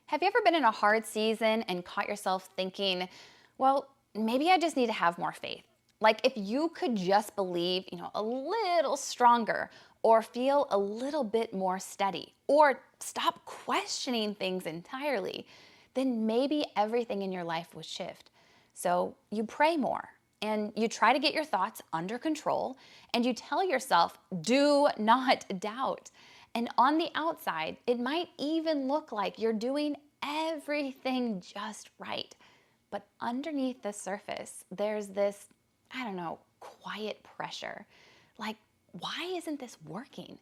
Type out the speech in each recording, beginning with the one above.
Have you ever been in a hard season and caught yourself thinking, well, maybe I just need to have more faith? Like if you could just believe, a little stronger or feel a little bit more steady or stop questioning things entirely, then maybe everything in your life would shift. So you pray more and you try to get your thoughts under control and you tell yourself, do not doubt. And on the outside, it might even look like you're doing everything just right. But underneath the surface, there's this, quiet pressure. Like, why isn't this working?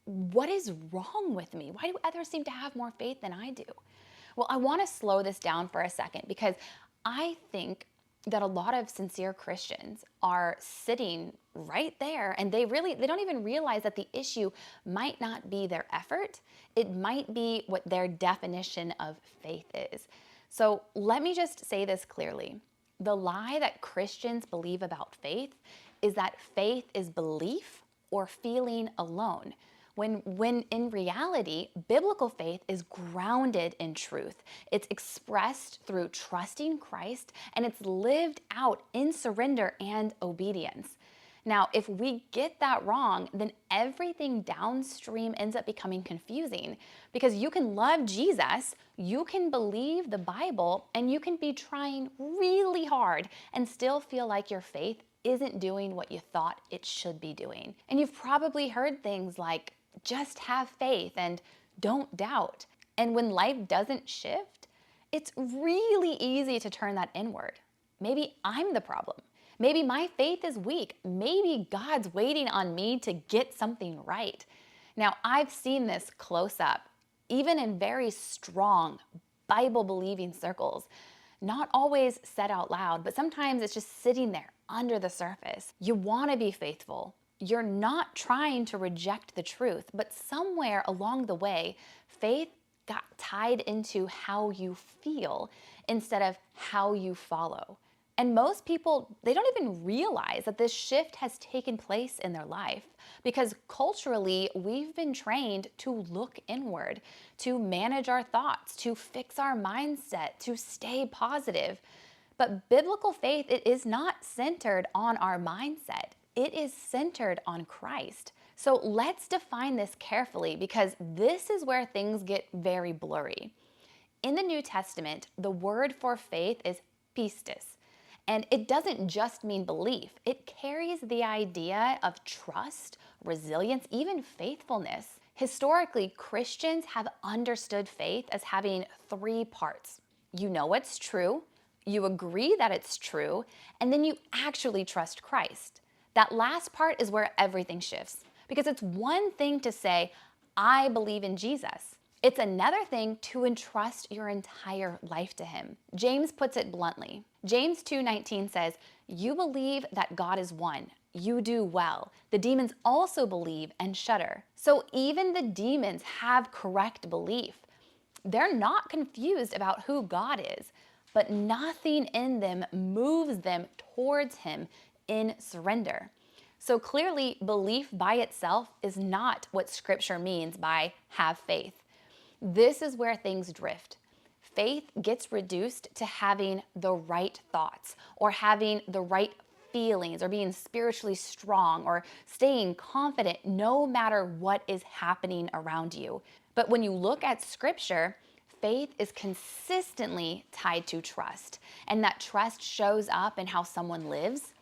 What is wrong with me? Why do others seem to have more faith than I do? Well, I want to slow this down for a second because I think that a lot of sincere Christians are sitting right there and they don't even realize that the issue might not be their effort. It might be what their definition of faith is. So let me just say this clearly. The lie that Christians believe about faith is that faith is belief or feeling alone. When in reality, biblical faith is grounded in truth. It's expressed through trusting Christ and it's lived out in surrender and obedience. Now, if we get that wrong, then everything downstream ends up becoming confusing because you can love Jesus, you can believe the Bible, and you can be trying really hard and still feel like your faith isn't doing what you thought it should be doing. And you've probably heard things like, just have faith and don't doubt. And when life doesn't shift, it's really easy to turn that inward. Maybe I'm the problem. Maybe my faith is weak. Maybe God's waiting on me to get something right. Now, I've seen this close up, even in very strong Bible-believing circles. Not always said out loud, but sometimes it's just sitting there under the surface. You want to be faithful. You're not trying to reject the truth, but somewhere along the way, faith got tied into how you feel instead of how you follow. And most people, they don't even realize that this shift has taken place in their life because culturally, we've been trained to look inward, to manage our thoughts, to fix our mindset, to stay positive. But biblical faith, it is not centered on our mindset. It is centered on Christ. So let's define this carefully because this is where things get very blurry. In the New Testament, the word for faith is pistis. And it doesn't just mean belief. It carries the idea of trust, resilience, even faithfulness. Historically, Christians have understood faith as having three parts. You know what's true, you agree that it's true, and then you actually trust Christ. That last part is where everything shifts because it's one thing to say, I believe in Jesus. It's another thing to entrust your entire life to him. James puts it bluntly. James 2:19 says, you believe that God is one. You do well. The demons also believe and shudder. So even the demons have correct belief. They're not confused about who God is, but nothing in them moves them towards him in surrender. So clearly, belief by itself is not what Scripture means by have faith. This is where things drift. Faith gets reduced to having the right thoughts or having the right feelings or being spiritually strong or staying confident no matter what is happening around you. But when you look at Scripture, faith is consistently tied to trust, and that trust shows up in how someone lives.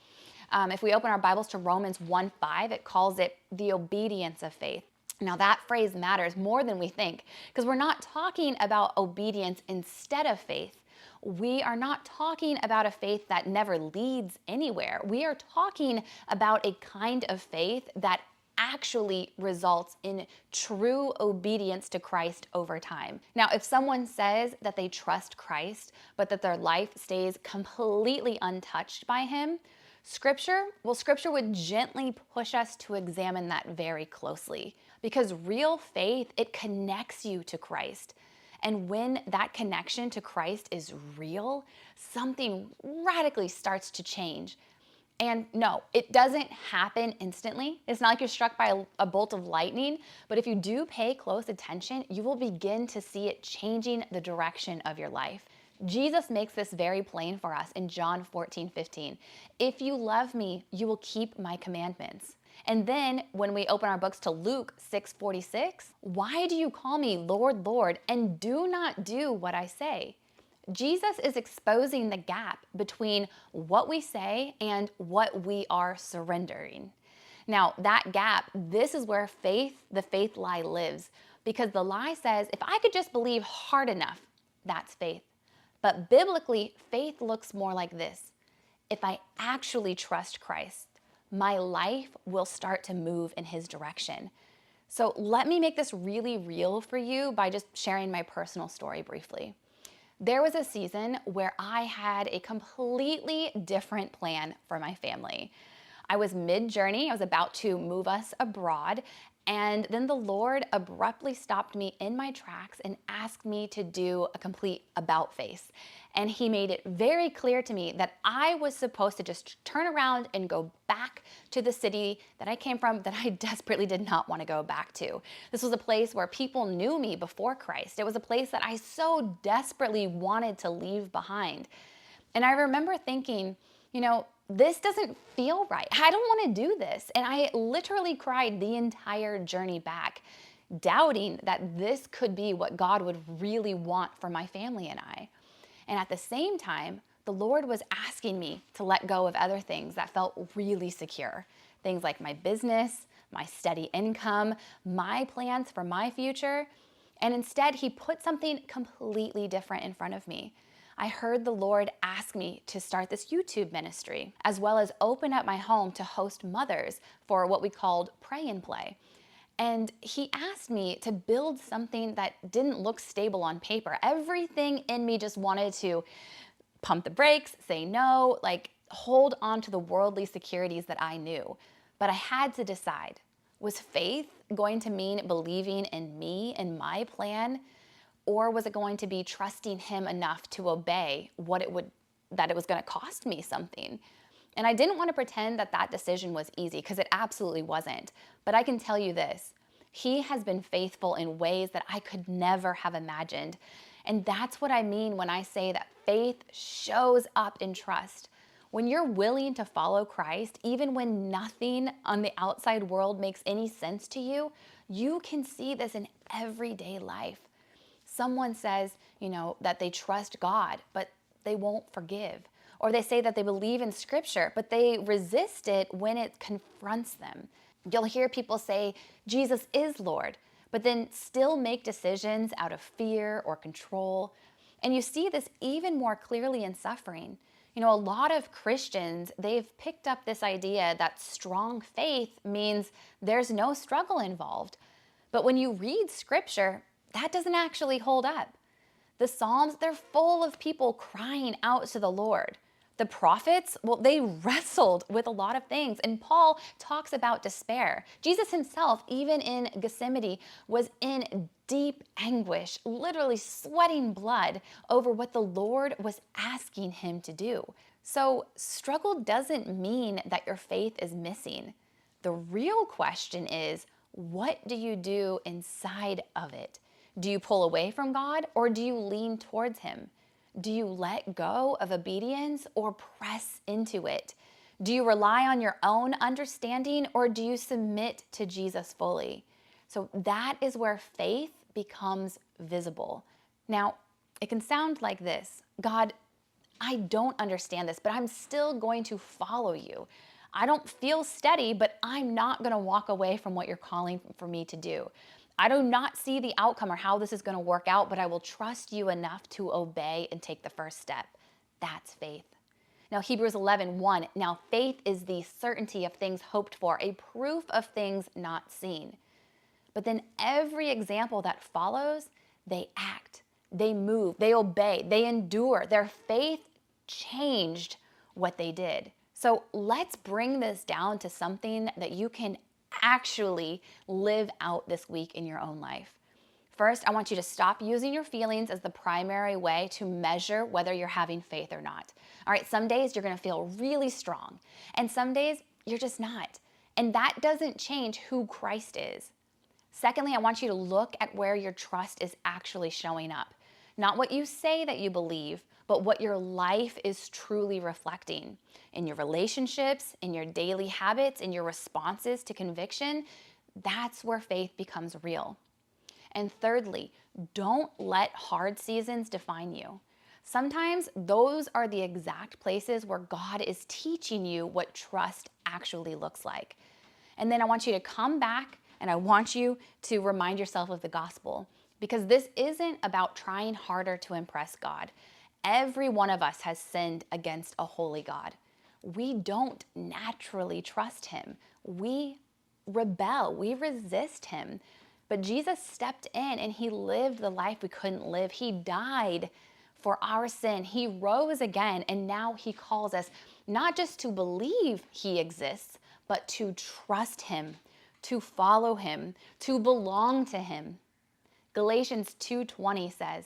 If we open our Bibles to Romans 1:5, it calls it the obedience of faith. Now that phrase matters more than we think because we're not talking about obedience instead of faith. We are not talking about a faith that never leads anywhere. We are talking about a kind of faith that actually results in true obedience to Christ over time. Now, if someone says that they trust Christ, but that their life stays completely untouched by him, Scripture would gently push us to examine that very closely because real faith, it connects you to Christ. And when that connection to Christ is real, something radically starts to change. And no, it doesn't happen instantly. It's not like you're struck by a bolt of lightning, but if you do pay close attention, you will begin to see it changing the direction of your life. Jesus makes this very plain for us in John 14:15. If you love me, you will keep my commandments. And then when we open our books to Luke 6:46, why do you call me Lord, Lord, and do not do what I say? Jesus is exposing the gap between what we say and what we are surrendering. Now, that gap, this is where the faith lie lives, because the lie says, if I could just believe hard enough, that's faith. But biblically, faith looks more like this. If I actually trust Christ, my life will start to move in his direction. So let me make this really real for you by just sharing my personal story briefly. There was a season where I had a completely different plan for my family. I was mid-journey. I was about to move us abroad. And then the Lord abruptly stopped me in my tracks and asked me to do a complete about face. And he made it very clear to me that I was supposed to just turn around and go back to the city that I came from, that I desperately did not want to go back to. This was a place where people knew me before Christ. It was a place that I so desperately wanted to leave behind. And I remember thinking, this doesn't feel right. I don't want to do this. And I literally cried the entire journey back, doubting that this could be what God would really want for my family and I. And at the same time, the Lord was asking me to let go of other things that felt really secure. Things like my business, my steady income, my plans for my future. And instead, he put something completely different in front of me. I heard the Lord ask me to start this YouTube ministry, as well as open up my home to host mothers for what we called Pray and Play. And he asked me to build something that didn't look stable on paper. Everything in me just wanted to pump the brakes, say no, hold on to the worldly securities that I knew. But I had to decide, was faith going to mean believing in me and my plan? Or was it going to be trusting him enough to obey that it was going to cost me something? And I didn't want to pretend that decision was easy, because it absolutely wasn't. But I can tell you this, he has been faithful in ways that I could never have imagined. And that's what I mean when I say that faith shows up in trust. When you're willing to follow Christ, even when nothing on the outside world makes any sense to you, you can see this in everyday life. Someone says, that they trust God, but they won't forgive. Or they say that they believe in Scripture, but they resist it when it confronts them. You'll hear people say, Jesus is Lord, but then still make decisions out of fear or control. And you see this even more clearly in suffering. A lot of Christians, they've picked up this idea that strong faith means there's no struggle involved. But when you read Scripture, that doesn't actually hold up. The Psalms, they're full of people crying out to the Lord. The prophets, they wrestled with a lot of things. And Paul talks about despair. Jesus himself, even in Gethsemane, was in deep anguish, literally sweating blood over what the Lord was asking him to do. So struggle doesn't mean that your faith is missing. The real question is, what do you do inside of it? Do you pull away from God, or do you lean towards him? Do you let go of obedience or press into it? Do you rely on your own understanding, or do you submit to Jesus fully? So that is where faith becomes visible. Now, it can sound like this: God, I don't understand this, but I'm still going to follow you. I don't feel steady, but I'm not going to walk away from what you're calling for me to do. I do not see the outcome or how this is going to work out, but I will trust you enough to obey and take the first step. That's faith. Now, Hebrews 11:1, now faith is the certainty of things hoped for, a proof of things not seen. But then every example that follows, they act, they move, they obey, they endure. Their faith changed what they did. So let's bring this down to something that you can actually live out this week in your own life. first, I want you to stop using your feelings as the primary way to measure whether you're having faith or not. All right, some days you're going to feel really strong, and some days you're just not. And that doesn't change who Christ is. Secondly, I want you to look at where your trust is actually showing up. Not what you say that you believe, but what your life is truly reflecting. In your relationships, in your daily habits, in your responses to conviction, that's where faith becomes real. And thirdly, don't let hard seasons define you. Sometimes those are the exact places where God is teaching you what trust actually looks like. And then I want you to come back and I want you to remind yourself of the gospel, because this isn't about trying harder to impress God. Every one of us has sinned against a holy God. We don't naturally trust him. We rebel, we resist him. But Jesus stepped in and he lived the life we couldn't live. He died for our sin. He rose again, and now he calls us not just to believe he exists, but to trust him, to follow him, to belong to him. Galatians 2:20 says,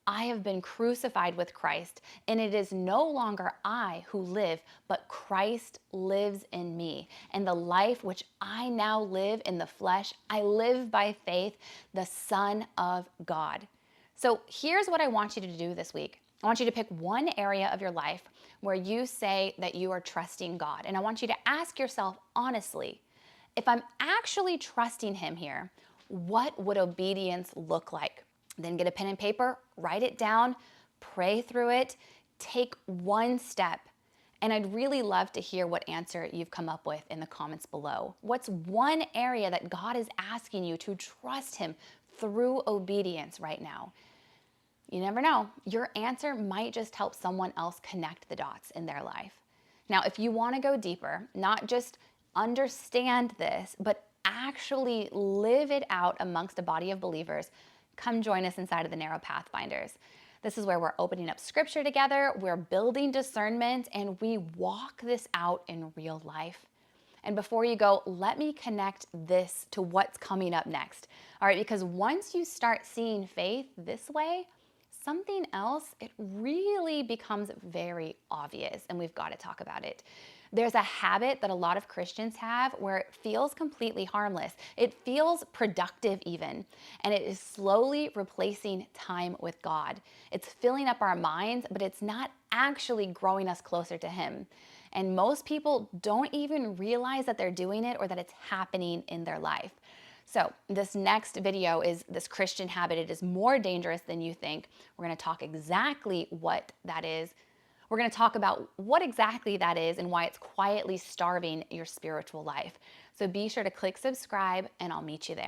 I have been crucified with Christ, and it is no longer I who live, but Christ lives in me. And the life which I now live in the flesh, I live by faith, the Son of God. So here's what I want you to do this week. I want you to pick one area of your life where you say that you are trusting God. And I want you to ask yourself honestly, if I'm actually trusting him here, what would obedience look like? Then get a pen and paper, write it down, pray through it, take one step. And I'd really love to hear what answer you've come up with in the comments below. What's one area that God is asking you to trust him through obedience right now? You never know. Your answer might just help someone else connect the dots in their life. Now, if you want to go deeper, not just understand this, but actually live it out amongst a body of believers, come join us inside of the Narrow Pathfinders. This is where we're opening up scripture together, we're building discernment, and we walk this out in real life. And before you go, let me connect this to what's coming up next. All right, because once you start seeing faith this way, something else, it really becomes very obvious, and we've got to talk about it. There's a habit that a lot of Christians have where it feels completely harmless. It feels productive even, and it is slowly replacing time with God. It's filling up our minds, but it's not actually growing us closer to him. And most people don't even realize that they're doing it or that it's happening in their life. So this next video is this Christian habit. It is more dangerous than you think. We're going to talk exactly what that is. We're going to talk about what exactly that is and why it's quietly starving your spiritual life. So be sure to click subscribe, and I'll meet you there.